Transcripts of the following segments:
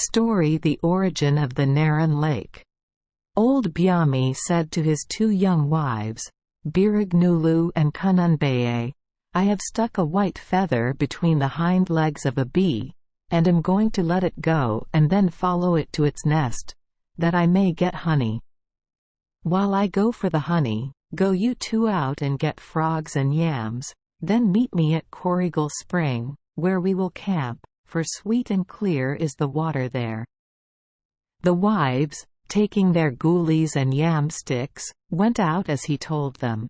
Story: The origin of the Narran lake. Old Byami said to his two young wives, Birignulu and Kununbaye, I have stuck a white feather between the hind legs of a bee, and am going to let it go and then follow it to its nest, that I may get honey. While I go for the honey, go you two out and get frogs and yams, then meet me at Corrigal Spring, where we will camp, for sweet and clear is the water there. The wives, taking their goolies and yam sticks, went out as he told them.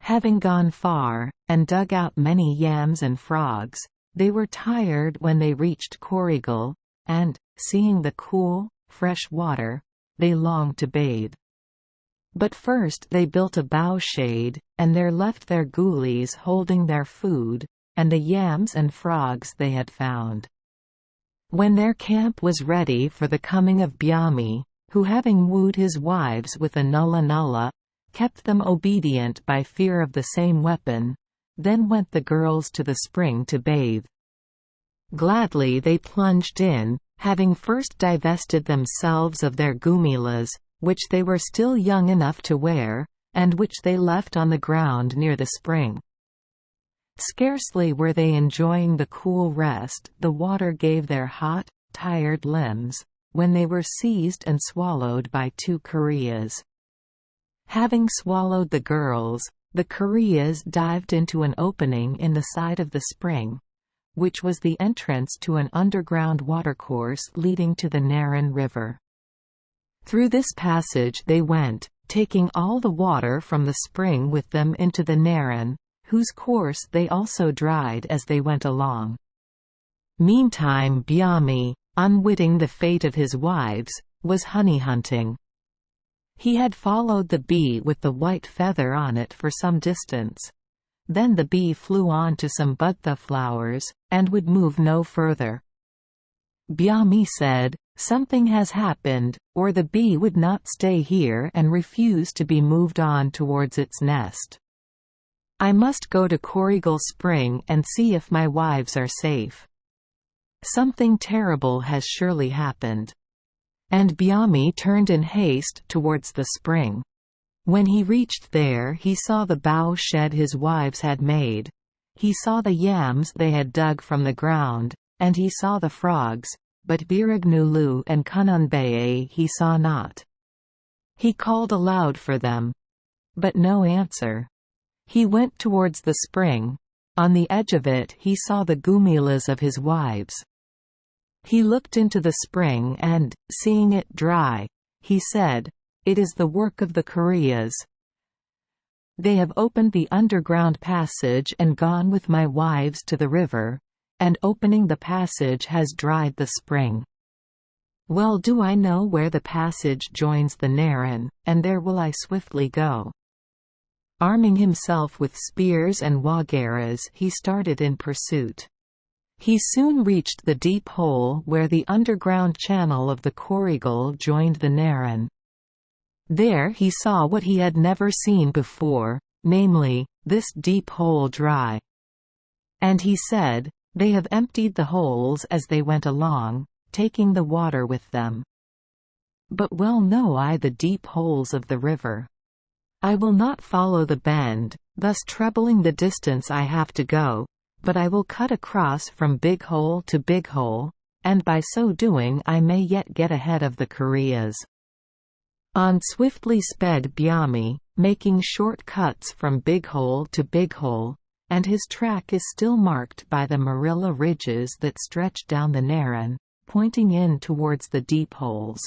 Having gone far, and dug out many yams and frogs, they were tired when they reached Corrigal, and, seeing the cool, fresh water, they longed to bathe. But first they built a bough shade, and there left their goolies holding their food, and the yams and frogs they had found. When their camp was ready for the coming of Byami, who having wooed his wives with a nulla nulla, kept them obedient by fear of the same weapon, then went the girls to the spring to bathe. Gladly they plunged in, having first divested themselves of their gumilas, which they were still young enough to wear, and which they left on the ground near the spring. Scarcely were they enjoying the cool rest the water gave their hot, tired limbs, when they were seized and swallowed by two kuriyas. Having swallowed the girls, the kuriyas dived into an opening in the side of the spring, which was the entrance to an underground watercourse leading to the Narran River. Through this passage they went, taking all the water from the spring with them into the Narran, whose course they also dried as they went along. Meantime Byami, unwitting the fate of his wives, was honey hunting. He had followed the bee with the white feather on it for some distance. Then the bee flew on to some budtha flowers, and would move no further. Byami said, Something has happened, or the bee would not stay here and refuse to be moved on towards its nest. I must go to Corrigal Spring and see if my wives are safe. Something terrible has surely happened. And Byami turned in haste towards the spring. When he reached there he saw the bough shed his wives had made. He saw the yams they had dug from the ground, and he saw the frogs, but Birignulu and Kununbaye he saw not. He called aloud for them. But no answer. He went towards the spring. On the edge of it he saw the gumilas of his wives. He looked into the spring and, seeing it dry, he said, It is the work of the kuriyas. They have opened the underground passage and gone with my wives to the river, and opening the passage has dried the spring. Well do I know where the passage joins the Narran, and there will I swiftly go. Arming himself with spears and wagaras he started in pursuit. He soon reached the deep hole where the underground channel of the Corrigal joined the Narran. There he saw what he had never seen before, namely, this deep hole dry. And he said, They have emptied the holes as they went along, taking the water with them. But well know I the deep holes of the river. I will not follow the bend, thus trebling the distance I have to go, but I will cut across from big hole to big hole, and by so doing I may yet get ahead of the kuriyas. On swiftly sped Byami, making short cuts from big hole to big hole, and his track is still marked by the marilla ridges that stretch down the Narran, pointing in towards the deep holes.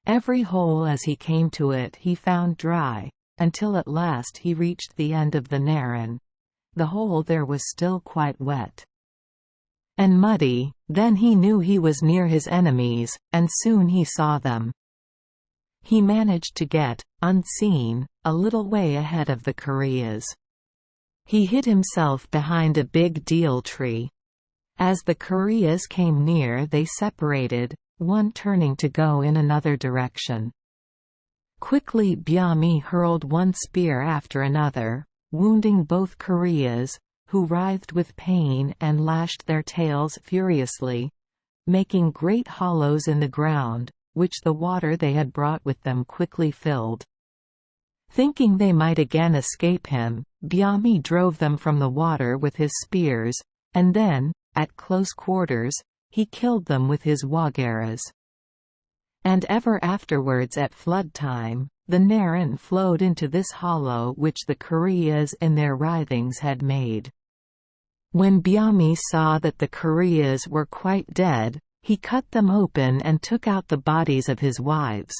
Every hole as he came to it he found dry, until at last he reached the end of the Narran. The hole there was still quite wet and muddy. Then he knew he was near his enemies, and soon he saw them. He managed to get, unseen, a little way ahead of the kuriyas. He hid himself behind a big deal tree. As the kuriyas came near they separated, one turning to go in another direction. Quickly Byami hurled one spear after another, wounding both kuriyas, who writhed with pain and lashed their tails furiously, making great hollows in the ground, which the water they had brought with them quickly filled. Thinking they might again escape him, Biami drove them from the water with his spears, and then, at close quarters, he killed them with his wagaras. And ever afterwards at flood time, the Narran flowed into this hollow which the Koreas in their writhings had made. When Biami saw that the Koreas were quite dead, he cut them open and took out the bodies of his wives.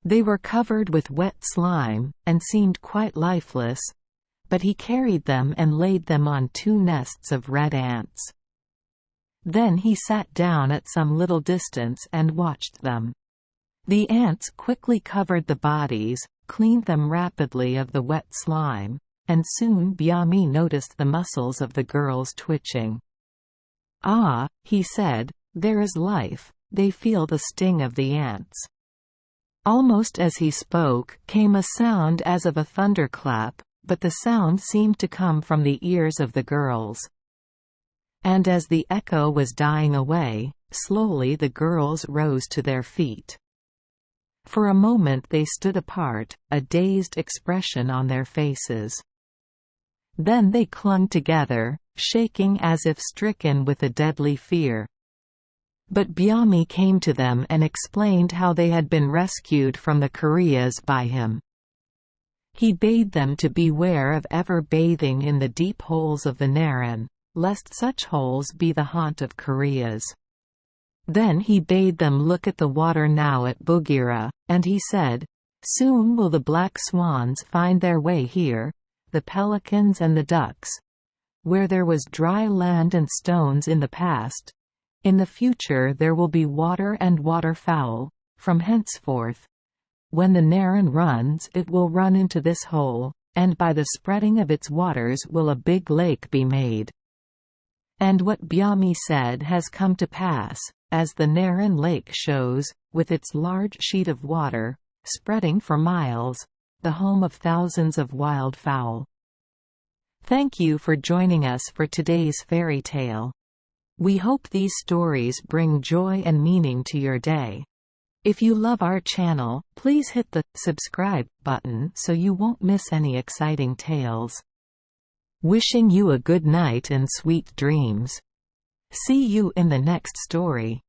They were covered with wet slime, and seemed quite lifeless, but he carried them and laid them on 2 nests of red ants. Then he sat down at some little distance and watched them. The ants quickly covered the bodies, cleaned them rapidly of the wet slime, and soon Biami noticed the muscles of the girls twitching. "Ah," he said, "there is life, they feel the sting of the ants." Almost as he spoke, came a sound as of a thunderclap, but the sound seemed to come from the ears of the girls. And as the echo was dying away, slowly the girls rose to their feet. For a moment they stood apart, a dazed expression on their faces. Then they clung together, shaking as if stricken with a deadly fear. But Biami came to them and explained how they had been rescued from the Koreas by him. He bade them to beware of ever bathing in the deep holes of the Narran, lest such holes be the haunt of Koreas. Then he bade them look at the water now at Bugira, and he said, "Soon will the black swans find their way here, the pelicans and the ducks. Where there was dry land and stones in the past, in the future there will be water and waterfowl, from henceforth. When the Narran runs it will run into this hole, and by the spreading of its waters will a big lake be made." And what Biami said has come to pass, as the Narran lake shows, with its large sheet of water, spreading for miles, the home of thousands of wild fowl. Thank you for joining us for today's fairy tale. We hope these stories bring joy and meaning to your day. If you love our channel, please hit the subscribe button so you won't miss any exciting tales. Wishing you a good night and sweet dreams. See you in the next story.